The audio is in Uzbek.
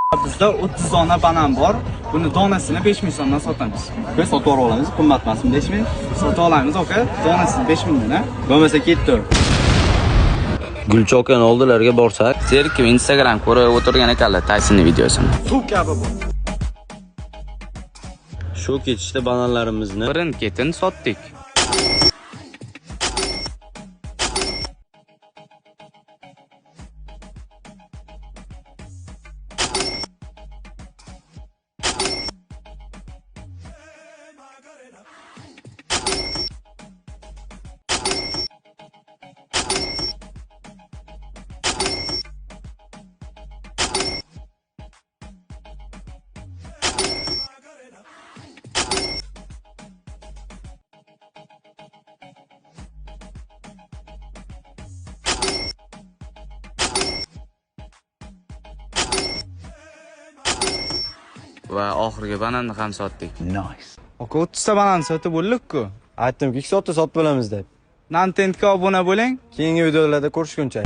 Bizda 30 dona banan bor. Buni donasini 5000 so'mdan sotamiz. Biz sotib olamiz, qimmat emasmi 5000? Sotib olamiz, aka. Donasini 5000 dan. Bo'lmasa ketdi. Gulchi aka oldilarga borsak, Serkim Instagram ko'rib o'tirgan ekanlar Taysonning videosini. Suv kabi bu. Shu ketishda bananlarimizni birin-ketin sotdik. Va oxirgi bananni ham sotdik. Aka 30 ta banan sotib bo'ldik-ku. Aytdim-ki, sotib olamiz deb. Nantentga obuna bo'ling. Keyingi videolarda ko'rishguncha.